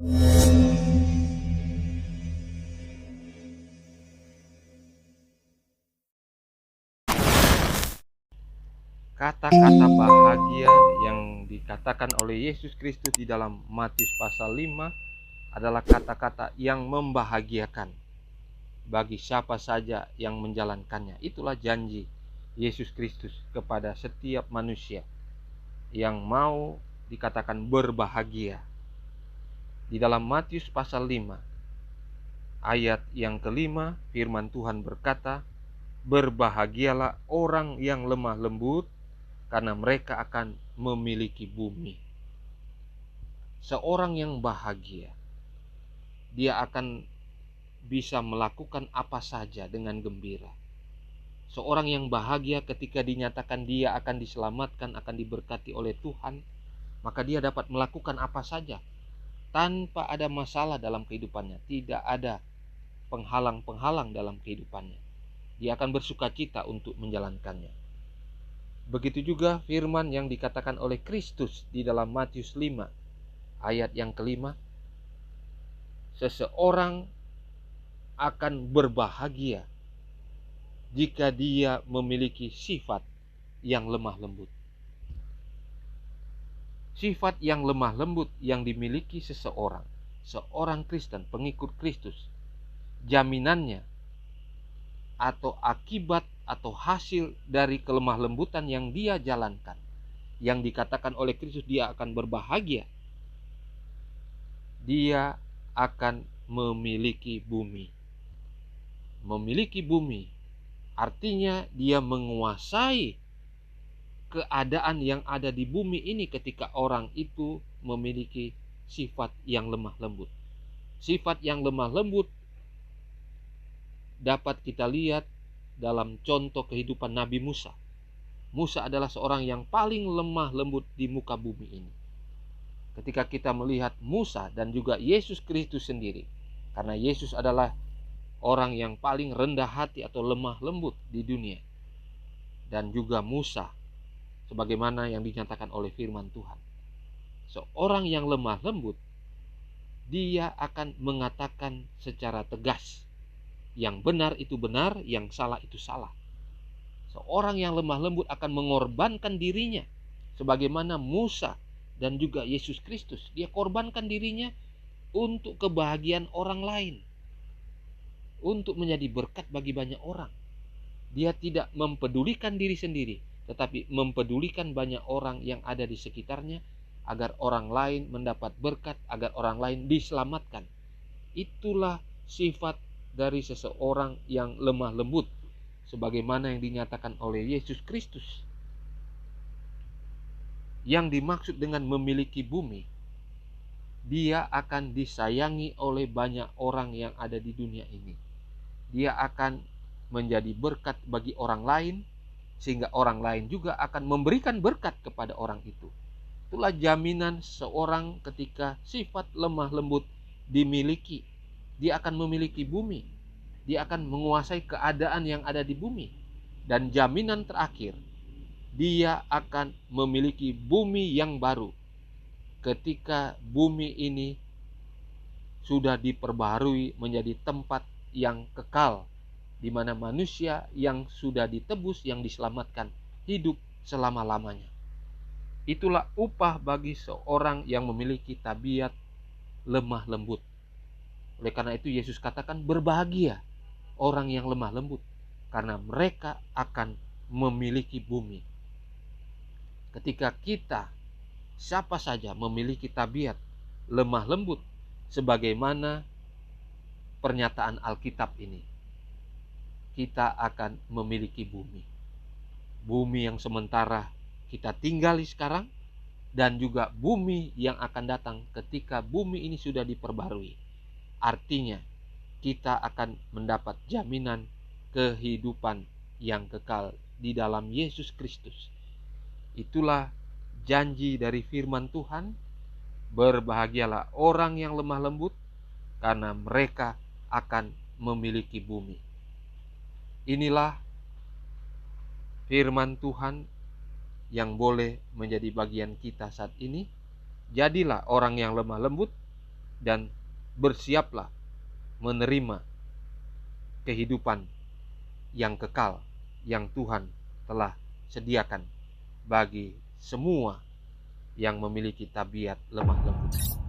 Kata-kata bahagia yang dikatakan oleh Yesus Kristus di dalam Matius pasal 5 adalah kata-kata yang membahagiakan bagi siapa saja yang menjalankannya. Itulah janji Yesus Kristus kepada setiap manusia yang mau dikatakan berbahagia. Di dalam Matius pasal 5 ayat yang kelima, firman Tuhan berkata, "Berbahagialah orang yang lemah lembut, karena mereka akan memiliki bumi." Seorang yang bahagia, dia akan bisa melakukan apa saja dengan gembira. Seorang yang bahagia ketika dinyatakan dia akan diselamatkan, akan diberkati oleh Tuhan, maka dia dapat melakukan apa saja tanpa ada masalah dalam kehidupannya. Tidak ada penghalang-penghalang dalam kehidupannya. Dia akan bersukacita untuk menjalankannya. Begitu juga firman yang dikatakan oleh Kristus di dalam Matius 5 ayat yang kelima, seseorang akan berbahagia jika dia memiliki sifat yang lemah lembut. Sifat yang lemah lembut yang dimiliki seorang Kristen, pengikut Kristus, jaminannya atau akibat atau hasil dari kelemah lembutan yang dia jalankan, yang dikatakan oleh Kristus dia akan berbahagia, dia akan memiliki bumi. Memiliki bumi artinya dia menguasai keadaan yang ada di bumi ini ketika orang itu memiliki sifat yang lemah lembut. Sifat yang lemah lembut dapat kita lihat dalam contoh kehidupan Nabi Musa. Musa adalah seorang yang paling lemah lembut di muka bumi ini. Ketika kita melihat Musa dan juga Yesus Kristus sendiri, karena Yesus adalah orang yang paling rendah hati atau lemah lembut di dunia, dan juga Musa sebagaimana yang dinyatakan oleh firman Tuhan. Seorang yang lemah lembut, dia akan mengatakan secara tegas, yang benar itu benar, yang salah itu salah. Seorang yang lemah lembut akan mengorbankan dirinya, sebagaimana Musa dan juga Yesus Kristus. Dia korbankan dirinya untuk kebahagiaan orang lain, untuk menjadi berkat bagi banyak orang. Dia tidak mempedulikan diri sendiri, tetapi mempedulikan banyak orang yang ada di sekitarnya, agar orang lain mendapat berkat, agar orang lain diselamatkan. Itulah sifat dari seseorang yang lemah lembut, sebagaimana yang dinyatakan oleh Yesus Kristus. Yang dimaksud dengan memiliki bumi, dia akan disayangi oleh banyak orang yang ada di dunia ini. Dia akan menjadi berkat bagi orang lain, sehingga orang lain juga akan memberikan berkat kepada orang itu. Itulah jaminan seorang ketika sifat lemah lembut dimiliki. Dia akan memiliki bumi. Dia akan menguasai keadaan yang ada di bumi. Dan jaminan terakhir, dia akan memiliki bumi yang baru. Ketika bumi ini sudah diperbaharui menjadi tempat yang kekal, di mana manusia yang sudah ditebus, yang diselamatkan, hidup selama-lamanya. Itulah upah bagi seorang yang memiliki tabiat lemah lembut. Oleh karena itu Yesus katakan, berbahagia orang yang lemah lembut, karena mereka akan memiliki bumi. Ketika kita, siapa saja memiliki tabiat lemah lembut, sebagaimana pernyataan Alkitab ini, kita akan memiliki bumi. Bumi yang sementara kita tinggali sekarang, dan juga bumi yang akan datang ketika bumi ini sudah diperbarui. Artinya kita akan mendapat jaminan kehidupan yang kekal di dalam Yesus Kristus. Itulah janji dari firman Tuhan, berbahagialah orang yang lemah lembut, karena mereka akan memiliki bumi. Inilah firman Tuhan yang boleh menjadi bagian kita saat ini. Jadilah orang yang lemah lembut, dan bersiaplah menerima kehidupan yang kekal yang Tuhan telah sediakan bagi semua yang memiliki tabiat lemah lembut.